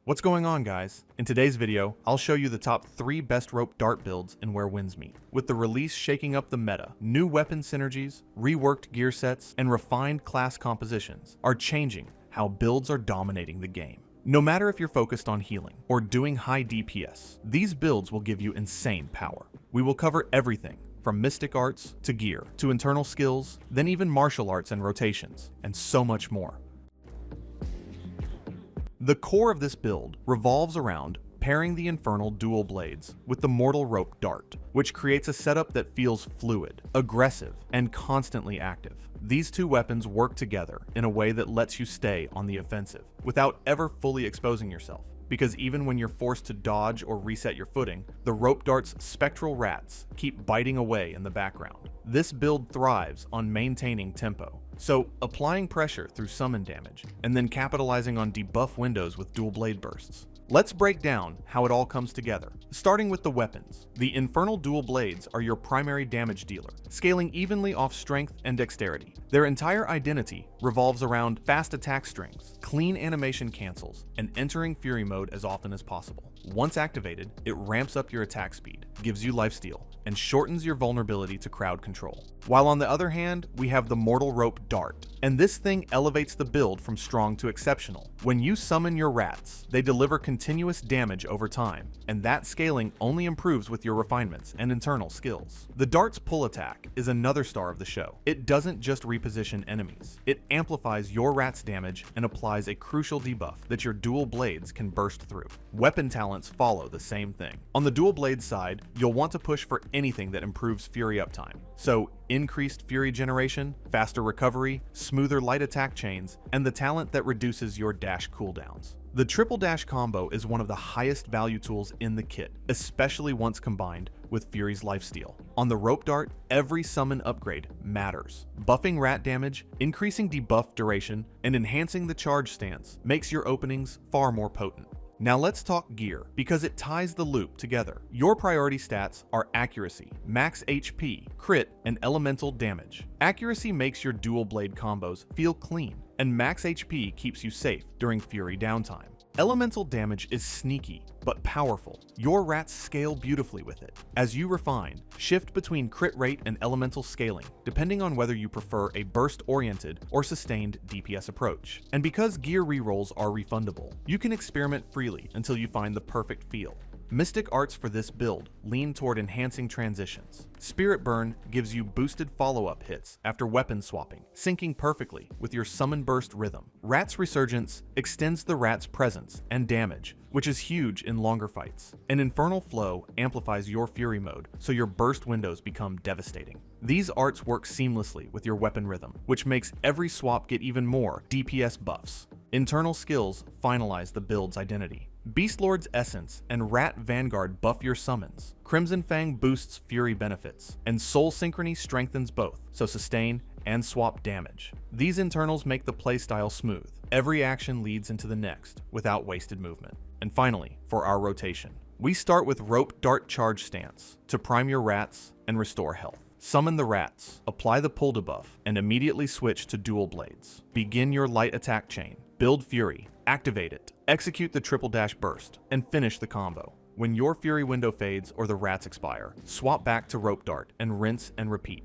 What's going on, guys? In today's video, I'll show you the top 3 best rope dart builds and where wins meet. With the release shaking up the meta, new weapon synergies, reworked gear sets, and refined class compositions are changing how builds are dominating the game. No matter if you're focused on healing or doing high DPS, these builds will give you insane power. We will cover everything from mystic arts to gear to internal skills, then even martial arts and rotations, and so much more. The core of this build revolves around pairing the infernal dual blades with the mortal rope dart, which creates a setup that feels fluid, aggressive, and constantly active. These two weapons work together in a way that lets you stay on the offensive without ever fully exposing yourself. Because even when you're forced to dodge or reset your footing, the rope dart's spectral rats keep biting away in the background. This build thrives on maintaining tempo, so applying pressure through summon damage, and then capitalizing on debuff windows with dual blade bursts. Let's break down how it all comes together. Starting with the weapons. The infernal dual blades are your primary damage dealer, scaling evenly off strength and dexterity. Their entire identity revolves around fast attack strings, clean animation cancels, and entering fury mode as often as possible. Once activated, it ramps up your attack speed, gives you lifesteal, and shortens your vulnerability to crowd control. While on the other hand, we have the mortal rope dart, and this thing elevates the build from strong to exceptional. When you summon your rats, they deliver continuous damage over time, and that scaling only improves with your refinements and internal skills. The dart's pull attack is another star of the show. It doesn't just reposition enemies, it amplifies your rat's damage and applies a crucial debuff that your dual blades can burst through. Weapon talents follow the same thing. On the dual blade side, you'll want to push for anything that improves fury uptime. So increased fury generation, faster recovery, smoother light attack chains, and the talent that reduces your dash cooldowns. The triple dash combo is one of the highest value tools in the kit, especially once combined with Fury's lifesteal. On the rope dart, every summon upgrade matters. Buffing rat damage, increasing debuff duration, and enhancing the charge stance makes your openings far more potent. Now let's talk gear, because it ties the loop together. Your priority stats are accuracy, max HP, crit, and elemental damage. Accuracy makes your dual blade combos feel clean, and max HP keeps you safe during Fury downtime. Elemental damage is sneaky, but powerful. Your rats scale beautifully with it. As you refine, shift between crit rate and elemental scaling, depending on whether you prefer a burst-oriented or sustained DPS approach. And because gear rerolls are refundable, you can experiment freely until you find the perfect feel. Mystic arts for this build lean toward enhancing transitions. Spirit Burn gives you boosted follow-up hits after weapon swapping, syncing perfectly with your summon burst rhythm. Rat's Resurgence extends the rat's presence and damage, which is huge in longer fights. And Infernal Flow amplifies your fury mode, so your burst windows become devastating. These arts work seamlessly with your weapon rhythm, which makes every swap get even more DPS buffs. Internal skills finalize the build's identity. Beastlord's Essence and Rat Vanguard buff your summons. Crimson Fang boosts fury benefits, and Soul Synchrony strengthens both, so sustain and swap damage. These internals make the playstyle smooth. Every action leads into the next, without wasted movement. And finally, for our rotation, we start with Rope Dart Charge Stance to prime your rats and restore health. Summon the rats, apply the pull debuff, and immediately switch to dual blades. Begin your light attack chain, build fury, activate it, execute the triple dash burst, and finish the combo. When your fury window fades or the rats expire, swap back to rope dart and rinse and repeat.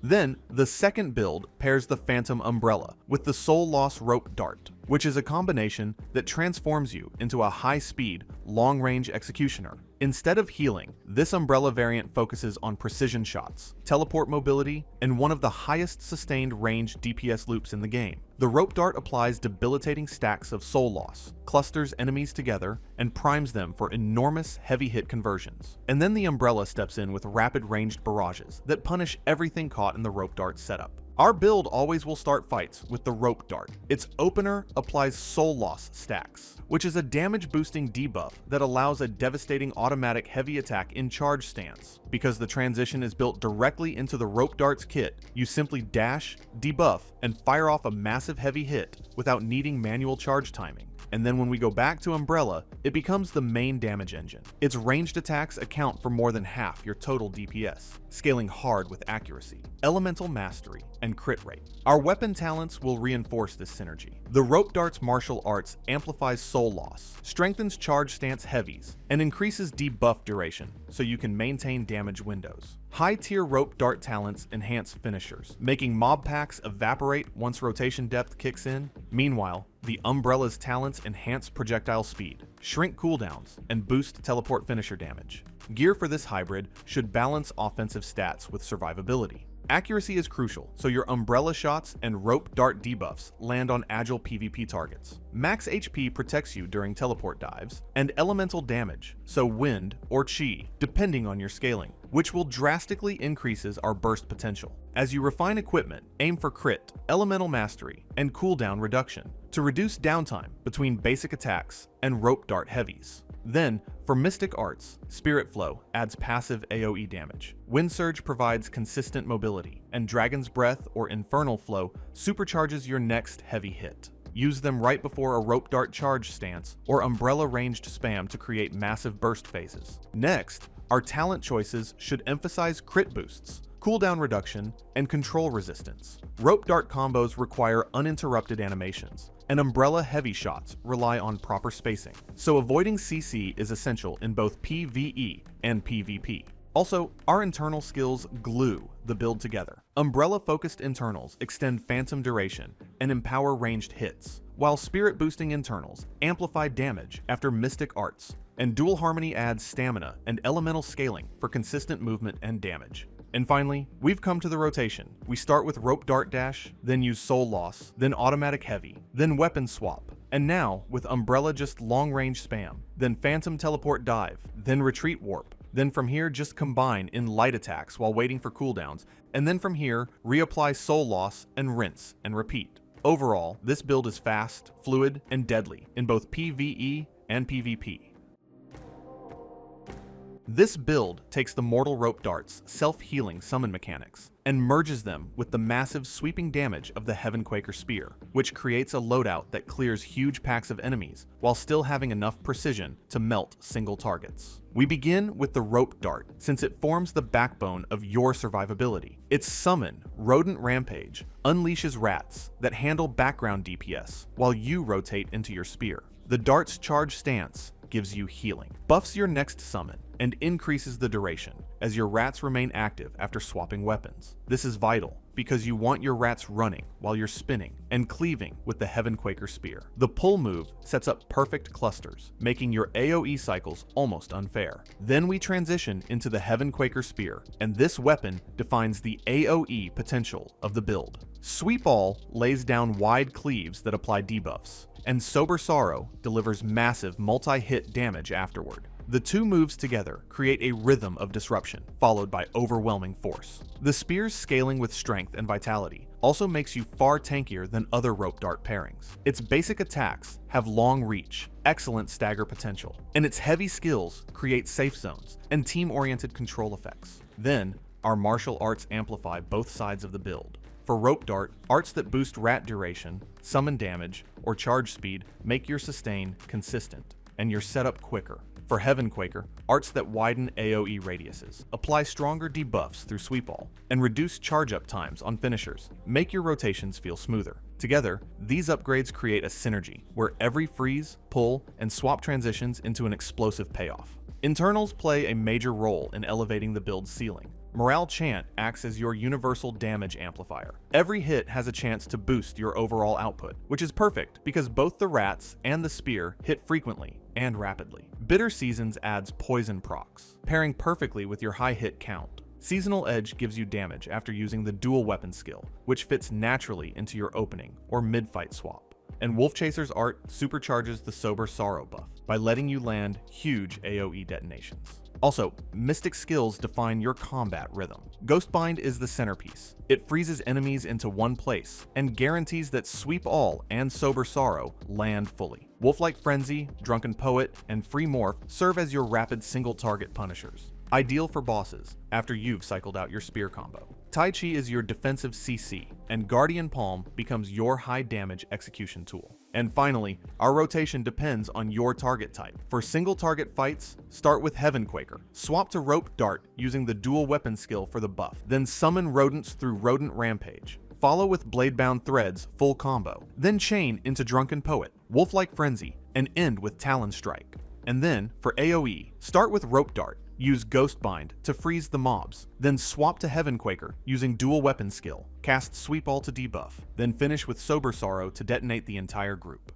Then, the second build pairs the Phantom Umbrella with the Soul Loss Rope Dart, which is a combination that transforms you into a high-speed, long-range executioner. Instead of healing, this umbrella variant focuses on precision shots, teleport mobility, and one of the highest sustained range DPS loops in the game. The rope dart applies debilitating stacks of soul loss, clusters enemies together, and primes them for enormous heavy hit conversions. And then the umbrella steps in with rapid ranged barrages that punish everything caught in the rope dart setup. Our build always will start fights with the rope dart. Its opener applies soul loss stacks, which is a damage boosting debuff that allows a devastating automatic heavy attack in charge stance. Because the transition is built directly into the rope dart's kit, you simply dash, debuff, and fire off a massive heavy hit without needing manual charge timing. and then when we go back to Umbrella, it becomes the main damage engine. Its ranged attacks account for more than half your total DPS, scaling hard with accuracy, elemental mastery, and crit rate. Our weapon talents will reinforce this synergy. The Rope Dart's martial arts amplifies soul loss, strengthens charge stance heavies, and increases debuff duration so you can maintain damage windows. High-tier Rope Dart talents enhance finishers, making mob packs evaporate once rotation depth kicks in. Meanwhile, the Umbrella's talents enhance projectile speed, shrink cooldowns, and boost teleport finisher damage. Gear for this hybrid should balance offensive stats with survivability. Accuracy is crucial, so your Umbrella shots and Rope Dart debuffs land on agile PvP targets. Max HP protects you during teleport dives, and elemental damage, so wind or chi, depending on your scaling, which will drastically increases our burst potential. As you refine equipment, aim for crit, elemental mastery, and cooldown reduction to reduce downtime between basic attacks and Rope Dart heavies. Then, for Mystic Arts, Spirit Flow adds passive AoE damage, Wind Surge provides consistent mobility, and Dragon's Breath or Infernal Flow supercharges your next heavy hit. Use them right before a Rope Dart charge stance or Umbrella ranged spam to create massive burst phases. Next, our talent choices should emphasize crit boosts, cooldown reduction, and control resistance. Rope Dart combos require uninterrupted animations, and Umbrella heavy shots rely on proper spacing, so avoiding CC is essential in both PvE and PvP. Also, our internal skills glue the build together. Umbrella-focused internals extend phantom duration and empower ranged hits, while spirit-boosting internals amplify damage after Mystic Arts, and Dual Harmony adds stamina and elemental scaling for consistent movement and damage. And finally, we've come to the rotation. We start with Rope Dart Dash, then use Soul Loss, then Automatic Heavy, then Weapon Swap, and now with Umbrella just long range spam, then Phantom Teleport Dive, then Retreat Warp, then from here just combine in light attacks while waiting for cooldowns, and then from here reapply Soul Loss and rinse and repeat. Overall, this build is fast, fluid, and deadly in both PvE and PvP. This build takes the Mortal Rope Dart's self-healing summon mechanics and merges them with the massive sweeping damage of the Heavenquaker Spear, which creates a loadout that clears huge packs of enemies while still having enough precision to melt single targets. We begin with the Rope Dart since it forms the backbone of your survivability. Its summon, Rodent Rampage, unleashes rats that handle background DPS while you rotate into your spear. The dart's charge stance gives you healing, buffs your next summon, and increases the duration as your rats remain active after swapping weapons. This is vital because you want your rats running while you're spinning and cleaving with the Heavenquaker Spear. The pull move sets up perfect clusters, making your AoE cycles almost unfair. Then we transition into the Heavenquaker Spear, and this weapon defines the AoE potential of the build. Sweep All lays down wide cleaves that apply debuffs, and Sober Sorrow delivers massive multi-hit damage afterward. The two moves together create a rhythm of disruption, followed by overwhelming force. The spear's scaling with strength and vitality also makes you far tankier than other Rope Dart pairings. Its basic attacks have long reach, excellent stagger potential, and its heavy skills create safe zones and team-oriented control effects. Then, our martial arts amplify both sides of the build. For Rope Dart, arts that boost rat duration, summon damage, or charge speed make your sustain consistent, and your setup quicker. For Heavenquaker, arts that widen AoE radiuses, apply stronger debuffs through Sweep All, and reduce charge-up times on finishers, make your rotations feel smoother. Together, these upgrades create a synergy, where every freeze, pull, and swap transitions into an explosive payoff. Internals play a major role in elevating the build's ceiling. Morale Chant acts as your universal damage amplifier. Every hit has a chance to boost your overall output, which is perfect because both the rats and the spear hit frequently and rapidly. Bitter Seasons adds poison procs, pairing perfectly with your high hit count. Seasonal Edge gives you damage after using the dual weapon skill, which fits naturally into your opening or mid-fight swap. And Wolfchaser's art supercharges the Sober Sorrow buff by letting you land huge AoE detonations. Also, Mystic skills define your combat rhythm. Ghostbind is the centerpiece. It freezes enemies into one place and guarantees that Sweep All and Sober Sorrow land fully. Wolflike Frenzy, Drunken Poet, and Free Morph serve as your rapid single-target punishers, ideal for bosses after you've cycled out your spear combo. Tai Chi is your defensive CC, and Guardian Palm becomes your high-damage execution tool. And finally, our rotation depends on your target type. For single target fights, start with Heavenquaker. Swap to Rope Dart using the dual weapon skill for the buff. Then summon rodents through Rodent Rampage. Follow with Bladebound Threads full combo. Then chain into Drunken Poet, Wolf-like Frenzy, and end with Talon Strike. And then, for AoE, start with Rope Dart. Use Ghostbind to freeze the mobs. Then swap to Heavenquaker using dual weapon skill. Cast Sweep All to debuff. Then finish with Sober Sorrow to detonate the entire group.